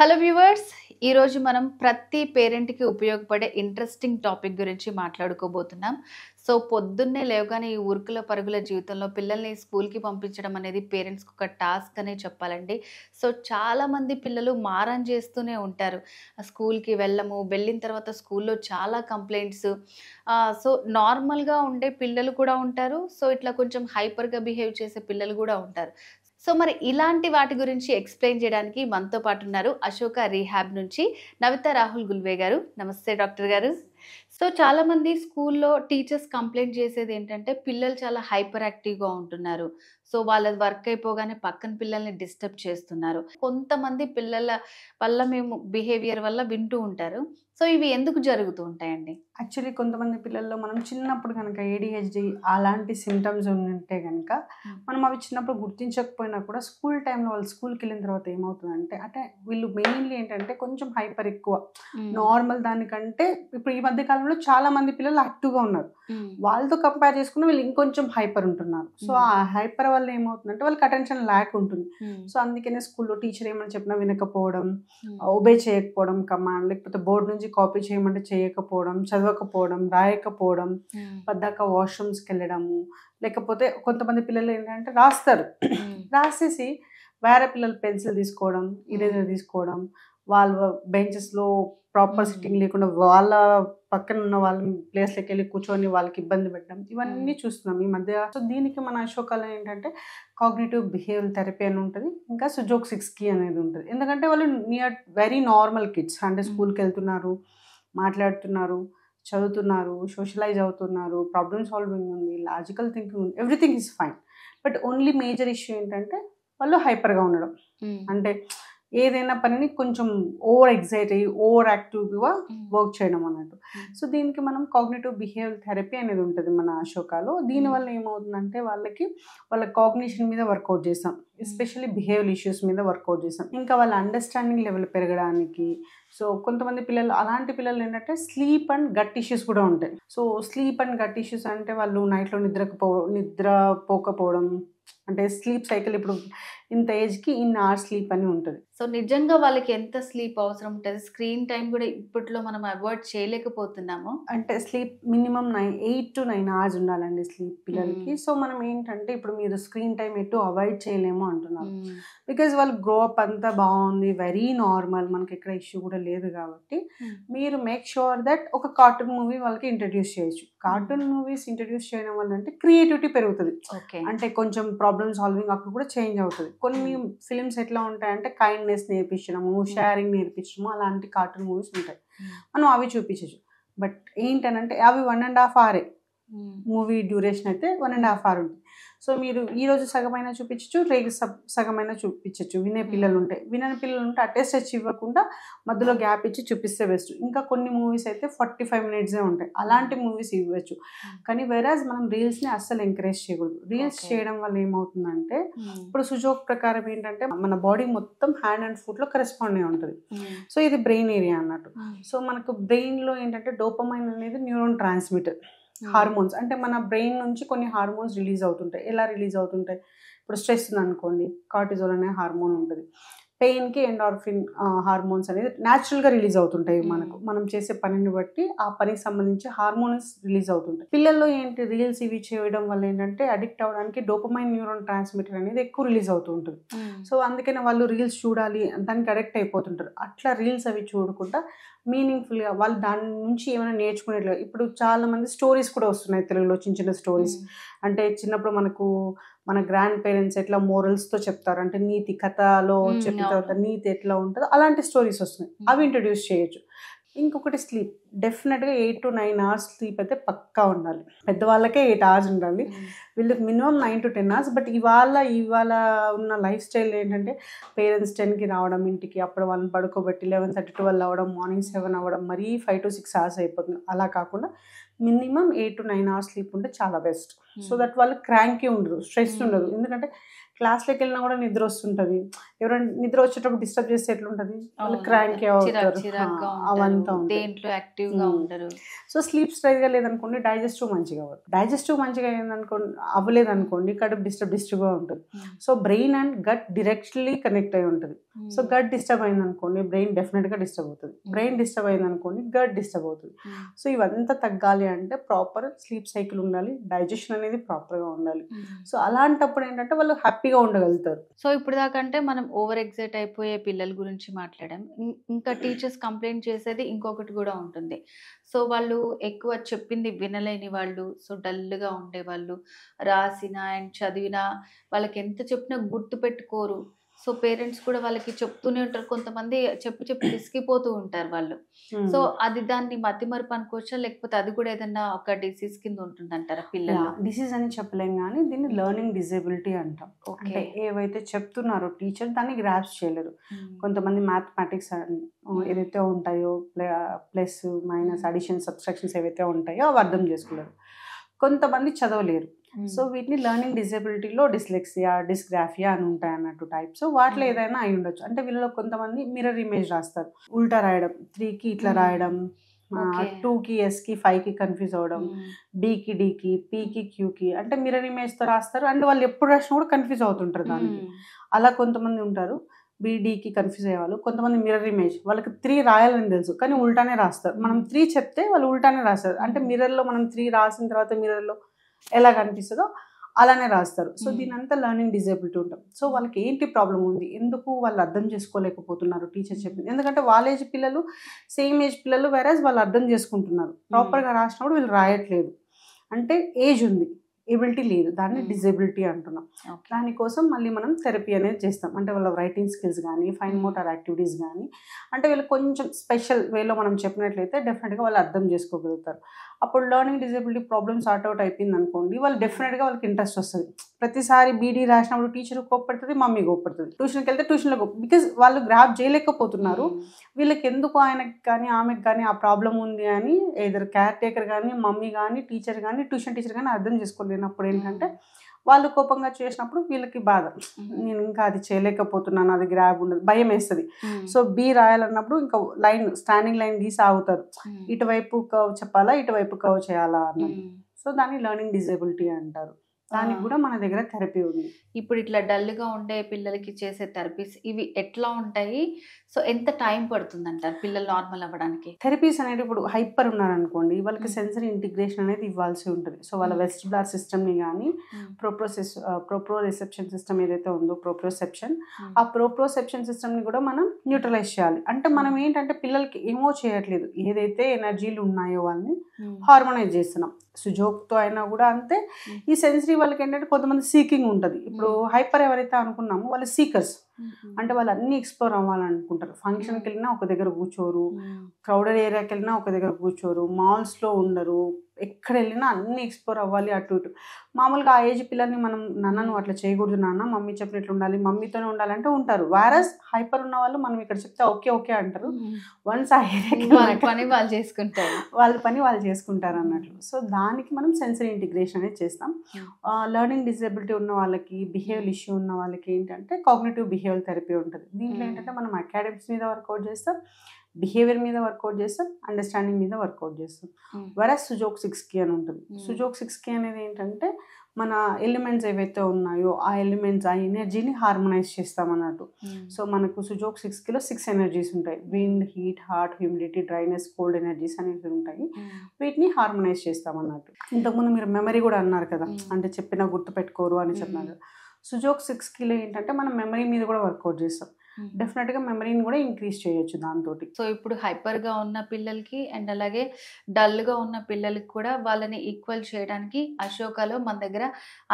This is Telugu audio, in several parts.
హలో వ్యూవర్స్, ఈరోజు మనం ప్రతి పేరెంట్కి ఉపయోగపడే ఇంట్రెస్టింగ్ టాపిక్ గురించి మాట్లాడుకోబోతున్నాం. సో పొద్దున్నే లేవగానే ఈ ఉరుకుల పరుగుల జీవితంలో పిల్లల్ని స్కూల్కి పంపించడం అనేది పేరెంట్స్కి ఒక టాస్క్ అనే చెప్పాలండి. సో చాలామంది పిల్లలు మారం చేస్తూనే ఉంటారు. స్కూల్కి వెళ్ళిన తర్వాత స్కూల్లో చాలా కంప్లైంట్స్. సో నార్మల్గా ఉండే పిల్లలు కూడా ఉంటారు. సో ఇట్లా కొంచెం హైపర్గా బిహేవ్ చేసే పిల్లలు కూడా ఉంటారు. సో మరి ఇలాంటి వాటి గురించి ఎక్స్‌ప్లెయిన్ చేయడానికి మనతో పాటు ఉన్నారు అశోక రీహాబ్ నుంచి నవిత రాహుల్ గుల్వే గారు. నమస్తే డాక్టర్ గారు. సో చాలామంది స్కూల్లో టీచర్స్ కంప్లెయింట్ చేసేది ఏంటంటే పిల్లలు చాలా హైపర్ యాక్టివ్‌గా ఉంటున్నారు. సో వాళ్ళది వర్క్ అయిపోగానే పక్కన పిల్లల్ని డిస్టర్బ్ చేస్తున్నారు. కొంతమంది పిల్లల వల్ల మేము బిహేవియర్ వల్ల వింటూ ఉంటారు. సో ఇవి ఎందుకు జరుగుతూ ఉంటాయండి? యాక్చువల్లీ కొంతమంది పిల్లల్లో మనం చిన్నప్పుడు కనుక ఏడీహెచ్డీ అలాంటి సింటమ్స్ ఉంటే కనుక మనం అవి చిన్నప్పుడు గుర్తించకపోయినా కూడా స్కూల్ టైంలో వాళ్ళు స్కూల్కి వెళ్ళిన తర్వాత ఏమవుతుందంటే అంటే వీళ్ళు మెయిన్లీ ఏంటంటే కొంచెం హైపర్ ఎక్కువ నార్మల్ దానికంటే ఇప్పుడు ఈ మధ్య కాలంలో చాలా మంది పిల్లలు యాక్టివ్గా ఉన్నారు. వాళ్ళతో కంపేర్ చేసుకుని వీళ్ళు ఇంకొంచెం హైపర్ ఉంటున్నారు. సో ఆ హైపర్ వల్ల ఏమవుతుందంటే వాళ్ళకి అటెన్షన్ ల్యాక్ ఉంటుంది. సో అందుకనే స్కూల్లో టీచర్ ఏమని చెప్పినా వినకపోవడం, ఒబే చేయకపోవడం కమాండ్, లేకపోతే బోర్డు నుంచి కాపీ చేయమంటే చేయకపోవడం, చదవకపోవడం, రాయకపోవడం, పద్దాక వాష్రూమ్స్కి వెళ్ళడము, లేకపోతే కొంతమంది పిల్లలు ఏంటంటే రాస్తారు, రాసేసి వేరే పిల్లలు పెన్సిల్ తీసుకోవడం, ఇరేజర్ తీసుకోవడం, వాళ్ళ బెంచెస్లో ప్రాపర్ సిట్టింగ్ లేకుండా వాళ్ళ పక్కన ఉన్న వాళ్ళ ప్లేస్లోకి వెళ్ళి కూర్చొని వాళ్ళకి ఇబ్బంది పెట్టడం, ఇవన్నీ చూస్తున్నాం ఈ మధ్య. సో దీనికి మన అశోకాలో ఏంటంటే కాగ్నిటివ్ బిహేవియర్ థెరపీ అని ఉంటుంది, ఇంకా సుజోక్ 6 అనేది ఉంటుంది. ఎందుకంటే వాళ్ళు వెరీ నార్మల్ కిడ్స్, అంటే స్కూల్కి వెళ్తున్నారు, మాట్లాడుతున్నారు, చదువుతున్నారు, సోషలైజ్ అవుతున్నారు, ప్రాబ్లమ్ సాల్వింగ్ ఉంది, లాజికల్ థింకింగ్ ఉంది, everything is fine. But only major issue ఏంటంటే వాళ్ళు హైపర్గా ఉండడం, అంటే ఏదైనా పనిని కొంచెం ఓవర్ ఎగ్జైట్ అయ్యి ఓవర్ యాక్టివ్గా వర్క్ చేయడం అన్నట్టు. సో దీనికి మనం కాగ్నిటివ్ బిహేవియర్ థెరపీ అనేది ఉంటుంది మన అశోకాలో. దీనివల్ల ఏమవుతుందంటే వాళ్ళ కాగ్నిషన్ మీద వర్కౌట్ చేస్తాం, ఎస్పెషల్లీ బిహేవియర్ ఇష్యూస్ మీద వర్కౌట్ చేస్తాం, ఇంకా వాళ్ళ అండర్స్టాండింగ్ లెవెల్ పెరగడానికి. సో కొంతమంది పిల్లలు, అలాంటి పిల్లలు ఏంటంటే స్లీప్ అండ్ గట్ ఇష్యూస్ కూడా ఉంటాయి. So sleep and gut issues అంటే వాళ్ళు నైట్లో నిద్ర పోకపోవడం, అంటే స్లీప్ సైకిల్ ఇప్పుడు ఇంత ఏజ్కి ఇన్ని అవర్స్ స్లీప్ అని ఉంటుంది. సో నిజంగా వాళ్ళకి ఎంత స్లీప్ అవసరం ఉంటుంది? స్క్రీన్ టైం కూడా ఇప్పట్లో మనం అవాయిడ్ చేయలేకపోతున్నాము. అంటే స్లీప్ మినిమం 8 to 9 hours ఉండాలండి స్లీప్ పిల్లలకి. సో మనం ఏంటంటే ఇప్పుడు మీరు స్క్రీన్ టైం ఎటు అవాయిడ్ చేయలేము అంటున్నారు, బికాజ్ వాళ్ళు గ్రో అప్ అంతా బాగుంది, వెరీ నార్మల్, మనకి ఎక్కడ ఇష్యూ కూడా లేదు. కాబట్టి మీరు మేక్ షూర్ దట్ ఒక కార్టూన్ మూవీ వాళ్ళకి ఇంట్రడ్యూస్ చేయొచ్చు. కార్టూన్ మూవీస్ ఇంట్రడ్యూస్ చేయడం వల్ల అంటే క్రియేటివిటీ పెరుగుతుంది, అంటే కొంచెం ప్రాబ్లమ్ సాల్వింగ్ అక్కడ కూడా చేంజ్ అవుతుంది. కొన్ని ఫిలిమ్స్ ఎట్లా ఉంటాయంటే కైండ్నెస్ నేర్పించడము, షేరింగ్ నేర్పించడము, అలాంటి కార్టూన్ మూవీస్ ఉంటాయి, మనం అవి చూపించచ్చు. బట్ ఏంటనంటే అవి 1.5 hours మూవీ డ్యూరేషన్ అయితే 1.5 hours ఉంటుంది. సో మీరు ఈరోజు సగమైనా చూపించచ్చు, రేపు సగమైనా చూపించచ్చు. వినే పిల్లలు ఉంటాయి, వినని పిల్లలు ఉంటే అటే స్ట్రెచ్ ఇవ్వకుండా మధ్యలో గ్యాప్ ఇచ్చి చూపిస్తే బెస్ట్. ఇంకా కొన్ని మూవీస్ అయితే 45 minutes ఉంటాయి, అలాంటి మూవీస్ ఇవ్వచ్చు. కానీ వెరాజ్ మనం రీల్స్ని అస్సలు ఎంకరేజ్ చేయకూడదు. రీల్స్ చేయడం వల్ల ఏమవుతుందంటే ఇప్పుడు సుజోక్ ప్రకారం ఏంటంటే మన బాడీ మొత్తం హ్యాండ్ అండ్ ఫుట్లో కరెస్పాండ్ అయి ఉంటుంది. సో ఇది బ్రెయిన్ ఏరియా అన్నట్టు. సో మనకు బ్రెయిన్లో ఏంటంటే డోపమైన్ అనేది న్యూరోన్ ట్రాన్స్మిటర్ హార్మోన్స్, అంటే మన బ్రెయిన్ నుంచి కొన్ని హార్మోన్స్ రిలీజ్ అవుతుంటాయి. ఎలా రిలీజ్ అవుతుంటాయి? ఇప్పుడు స్ట్రెస్ ఉందనుకోండి, కార్టిజోల్ అనే హార్మోన్ ఉంటుంది. పెయిన్కి ఎండార్ఫిన్ హార్మోన్స్ అనేది న్యాచురల్గా రిలీజ్ అవుతుంటాయి. మనం చేసే పనిని బట్టి ఆ పనికి సంబంధించి హార్మోన్స్ రిలీజ్ అవుతుంటాయి. పిల్లల్లో ఏంటి, రీల్స్ ఇవి చేయడం వల్ల ఏంటంటే అడిక్ట్ అవ్వడానికి డోపమైన్ న్యూరోన్ ట్రాన్స్మిటర్ అనేది ఎక్కువ రిలీజ్ అవుతూ ఉంటుంది. సో అందుకనే వాళ్ళు రీల్స్ చూడాలి దానికి అడిక్ట్ అయిపోతుంటారు. అట్లా రీల్స్ అవి చూడకుండా మీనింగ్ఫుల్గా వాళ్ళు దాని నుంచి ఏమైనా నేర్చుకునేట్లుగా, ఇప్పుడు చాలా మంది స్టోరీస్ కూడా వస్తున్నాయి తెలుగులో, చిన్న చిన్న స్టోరీస్. అంటే చిన్నప్పుడు మన గ్రాండ్ పేరెంట్స్ ఎట్లా మోరల్స్తో చెప్తారు, అంటే నీతి కథలో చెప్పిన తర్వాత నీతి ఎట్లా ఉంటుందో అలాంటి స్టోరీస్ వస్తున్నాయి, అవి ఇంట్రడ్యూస్ చేయొచ్చు. ఇంకొకటి స్లీప్, డెఫినెట్గా 8 to 9 hours స్లీప్ అయితే పక్కా ఉండాలి. పెద్దవాళ్ళకే 8 hours ఉండాలి, వీళ్ళకి మినిమం 9 to 10 hours. బట్ ఇవాళ ఉన్న లైఫ్ స్టైల్ ఏంటంటే పేరెంట్స్ 10కి రావడం ఇంటికి, అప్పుడు వాళ్ళని పడుకోబెట్టి 11:30 12 అవ్వడం, మార్నింగ్ 7 అవ్వడం, మరీ 5 to 6 hours అయిపోతుంది. అలా కాకుండా మినిమం 8 to 9 hours స్లీప్ ఉంటే చాలా బెస్ట్. సో దట్ వాళ్ళు క్రాంకీ ఉండరు, స్ట్రెస్ ఉండదు. ఎందుకంటే క్లాస్లోకి వెళ్ళినా కూడా నిద్ర వస్తుంటది, ఎవరైనా నిద్ర వచ్చేటప్పుడు డిస్టర్బ్ చేస్తే ఎట్లుంటది, వాళ్ళు క్రాంకీ అవుతారు, అవంతా ఉంటాయి. సో స్లీప్ స్ట్రైట్గా లేదనుకోండి డైజెస్టివ్ మంచిగా అవ్వదు. డైజెస్టివ్ మంచిగా అయిందనుకోండి అవ్వలేదనుకోండి కడుపు డిస్టర్బ్గా ఉంటుంది. So brain and gut directly connect అయి ఉంటుంది. సో గట్ డిస్టర్బ్ అయిందనుకోండి బ్రెయిన్ డెఫినెట్గా డిస్టర్బ్ అవుతుంది, బ్రెయిన్ డిస్టర్బ్ అయిందనుకోండి గట్ డిస్టర్బ్ అవుతుంది. సో ఇవంతా తగ్గాలి అంటే ప్రాపర్ స్లీప్ సైకిల్ ఉండాలి, డైజెషన్ అనేది ప్రాపర్గా ఉండాలి. సో అలాంటప్పుడు ఏంటంటే వాళ్ళు హ్యాపీగా ఉండగలుగుతారు. సో ఇప్పుడు దాకంటే మనం ఓవర్ ఎగ్జైట్ అయిపోయే పిల్లల గురించి మాట్లాడాం. ఇంకా టీచర్స్ కంప్లైంట్ చేసేది ఇంకొకటి కూడా ఉంటుంది. సో వాళ్ళు ఎక్కువ చెప్పింది వినలేని వాళ్ళు, సో డల్గా ఉండేవాళ్ళు, రాసిన అండ్ చదివినా వాళ్ళకి ఎంత చెప్పినా గుర్తు పెట్టుకోరు. సో పేరెంట్స్ కూడా వాళ్ళకి చెప్తూనే ఉంటారు, కొంతమంది చెప్పి విసిగిపోతూ ఉంటారు వాళ్ళు. సో అది దాన్ని మతిమరుపు అనుకోవచ్చా, లేకపోతే అది కూడా ఏదన్నా ఒక డిసీజ్ కింద ఉంటుందంటారా పిల్లలు? డిసీజ్ అని చెప్పలేం కానీ దీన్ని లెర్నింగ్ డిజేబిలిటీ అంటాం. అంటే ఏవైతే చెప్తున్నారో టీచర్ దాన్ని గ్రాస్ప్ చేయలేరు. కొంతమంది మ్యాథమెటిక్స్ ఏదైతే ఉంటాయో ప్లస్ మైనస్ అడిషన్ సబ్స్ట్రాక్షన్స్ ఏవైతే ఉంటాయో అవి అర్థం చేసుకోలేరు. కొంతమంది చదవలేరు. సో వీటిని లెర్నింగ్ డిజేబిలిటీలో డిస్లెక్సియా, డిస్గ్రాఫియా అని ఉంటాయి అన్నట్టు టైప్స్. వాటిలో ఏదైనా అయి ఉండొచ్చు. అంటే వీళ్ళలో కొంతమంది మిర్రర్ ఇమేజ్ రాస్తారు, ఉల్టా రాయడం, 3కి ఇట్లా రాయడం, 2కి ఎస్కి 5కి కన్ఫ్యూజ్ అవ్వడం, బికి డికి పికి క్యూకి, అంటే మిర్రర్ ఇమేజ్తో రాస్తారు. అండ్ వాళ్ళు ఎప్పుడు రాసినా కూడా కన్ఫ్యూజ్ అవుతుంటారు దానికి. అలా కొంతమంది ఉంటారు. బీడీకి కన్ఫ్యూజ్ అయ్యేవాళ్ళు. కొంతమంది మిర్రర్ ఇమేజ్, వాళ్ళకి 3 రాయాలని తెలుసు కానీ ఉల్టానే రాస్తారు. మనం 3 చెప్తే వాళ్ళు ఉల్టానే రాస్తారు. అంటే మిర్రర్లో మనం 3 రాసిన తర్వాత మిర్రర్లో ఎలా కనిపిస్తుందో అలానే రాస్తారు. సో దీని అంతా లెర్నింగ్ డిజేబిలిటీ ఉంటాం. సో వాళ్ళకి ఏంటి ప్రాబ్లం ఉంది, ఎందుకు వాళ్ళు అర్థం చేసుకోలేకపోతున్నారు టీచర్ చెప్పింది. ఎందుకంటే వాళ్ళ ఏజ్ పిల్లలు సేమ్ ఏజ్ పిల్లలు వేరేజ్ వాళ్ళు అర్థం చేసుకుంటున్నారు, ప్రాపర్గా రాసినప్పుడు వీళ్ళు రాయట్లేదు. అంటే ఏజ్ ఉంది, ఎబిలిటీ లేదు, దాన్ని డిజేబిలిటీ అంటున్నాం. దానికోసం మళ్ళీ మనం థెరపీ అనేది చేస్తాం. అంటే వాళ్ళ రైటింగ్ స్కిల్స్ కానీ ఫైన్ మోటార్ యాక్టివిటీస్ కానీ, అంటే వీళ్ళు కొంచెం స్పెషల్ వేలో మనం చెప్పినట్లయితే డెఫినెట్గా వాళ్ళు అర్థం చేసుకోగలుగుతారు. అప్పుడు learning disability problem sort out అయిపోయింది అనుకోండి, వాళ్ళు డెఫినెట్గా వాళ్ళకి ఇంట్రెస్ట్ వస్తుంది. ప్రతిసారి బీడీ రాసినప్పుడు టీచర్ కోప్పడుతుంది, మమ్మీ కోప్పడుతుంది, ట్యూషన్కి వెళ్తే ట్యూషన్లో బికాజ్ వాళ్ళు గ్రాప్ చేయలేకపోతున్నారు. వీళ్ళకి ఎందుకు ఆయనకి కానీ ఆమెకు కానీ ఆ ప్రాబ్లం ఉంది అని ఏదర్ కేర్ టేకర్ కానీ మమ్మీ కానీ టీచర్ కానీ ట్యూషన్ టీచర్ కానీ అర్థం చేసుకోలేనప్పుడు ఏంటంటే వాళ్ళు కోపంగా చేసినప్పుడు వీళ్ళకి బాధ, నేను ఇంకా అది చేయలేకపోతున్నాను, అది గ్రాబ్ ఉండదు, భయం వేస్తుంది. సో బి రాయాలన్నప్పుడు ఇంకా లైన్ స్టాండింగ్ లైన్ గీసి ఆగుతారు, ఇటువైపు కవ్ చెప్పాలా ఇటువైపు కవ్ చేయాలా అన్నది. సో దాన్ని లెర్నింగ్ డిజేబిలిటీ అంటారు. దానికి కూడా మన దగ్గర థెరపీ ఉంది. ఇప్పుడు ఇట్లా డల్గా ఉండే పిల్లలకి చేసే థెరపీస్ ఇవి ఎట్లా ఉంటాయి? సో ఎంత టైం పడుతుంది అంటారు పిల్లలు నార్మల్ అవ్వడానికి? థెరపీస్ అనేది ఇప్పుడు హైపర్ ఉన్నారనుకోండి, వాళ్ళకి సెన్సరీ ఇంటిగ్రేషన్ అనేది ఇవ్వాల్సి ఉంటుంది. సో వాళ్ళ వెస్టిబులర్ సిస్టమ్ని కానీ ప్రోప్రోరిసెప్షన్ సిస్టమ్ ఏదైతే ఉందో ప్రోప్రోసెప్షన్, ఆ ప్రోప్రోసెప్షన్ సిస్టమ్ని కూడా మనం న్యూట్రలైజ్ చేయాలి. అంటే మనం ఏంటంటే పిల్లలకి ఏమో చేయట్లేదు, ఏదైతే ఎనర్జీలు ఉన్నాయో వాళ్ళని హార్మోనైజ్ చేస్తున్నాం. సుజోక్తో అయినా కూడా అంతే. ఈ సెన్సరీ వాళ్ళకి ఏంటంటే కొంతమంది సీకింగ్ ఉంటుంది. ఇప్పుడు హైపర్ ఎవరైతే అనుకున్నామో వాళ్ళు సీకర్స్, అంటే వాళ్ళు అన్ని ఎక్స్ప్లోర్ అవ్వాలనుకుంటారు. ఫంక్షన్కి వెళ్ళినా ఒక దగ్గర కూర్చోరు, క్రౌడెడ్ ఏరియాకి వెళ్ళినా ఒక దగ్గర కూర్చోరు, మాల్స్లో ఉండరు, ఎక్కడ వెళ్ళినా అన్ని ఎక్స్ప్లోర్ అవ్వాలి అటు ఇటు. మామూలుగా ఆ ఏజ్ పిల్లల్ని మనం నాన్న నువ్వు అట్లా చేయకూడదు నాన్న, మమ్మీ చెప్పినట్లు ఉండాలి, మమ్మీతోనే ఉండాలంటే ఉంటారు. వారస్ హైపర్ ఉన్న వాళ్ళు మనం ఇక్కడ చెప్తే ఓకే ఓకే అంటారు. వన్స్ ఆ ఏరియాకి వాళ్ళ పని వాళ్ళు చేసుకుంటారు అన్నట్లు. సో దానికి మనం సెన్సరీ ఇంటిగ్రేషన్ అనేది చేస్తాం. లెర్నింగ్ డిజేబిలిటీ ఉన్న వాళ్ళకి, బిహేవియర్ ఇష్యూ ఉన్న వాళ్ళకి ఏంటంటే కాగ్నిటివ్ బిహేవియర్ థెరపీ ఉంటుంది. దీంట్లో ఏంటంటే మనం అకాడమిక్స్ మీద వర్కౌట్ చేస్తాం, బిహేవియర్ మీద వర్కౌట్ చేస్తాం, అండర్స్టాండింగ్ మీద వర్కౌట్ చేస్తాం. వెరస్ సుజోక్ 6కి అని ఉంటుంది. సుజోక్ 6కి అనేది ఏంటంటే మన ఎలిమెంట్స్ ఏవైతే ఉన్నాయో ఆ ఎలిమెంట్స్, ఆ ఎనర్జీని హార్మోనైజ్ చేస్తాం అన్నట్టు. సో మనకు సుజోక్ 6కిలో 6 ఎనర్జీస్ ఉంటాయి. Wind, heat, heart, humidity, dryness, cold energies అనేవి ఉంటాయి. వీటిని హార్మోనైజ్ చేస్తాం అన్నట్టు. ఇంతకుముందు మీరు మెమరీ కూడా అన్నారు కదా, అంటే చెప్పినా గుర్తుపెట్టుకోరు అని చెప్పినారు. సుజోక్ 6కిలో ఏంటంటే మనం మెమరీ మీద కూడా వర్కౌట్ చేస్తాం. డెఫినెట్గా మెమరీని కూడా ఇంక్రీజ్ చేయొచ్చు దాంతో. సో ఇప్పుడు హైపర్గా ఉన్న పిల్లలకి అండ్ అలాగే డల్గా ఉన్న పిల్లలకి కూడా వాళ్ళని ఈక్వల్ చేయడానికి అశోకాలో మన దగ్గర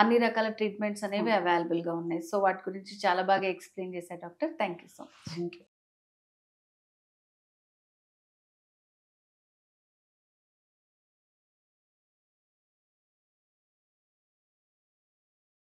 అన్ని రకాల ట్రీట్మెంట్స్ అనేవి అవైలబుల్గా ఉన్నాయి. సో వాటి గురించి చాలా బాగా ఎక్స్ప్లెయిన్ చేశారు doctor. Thank you so much. Thank you.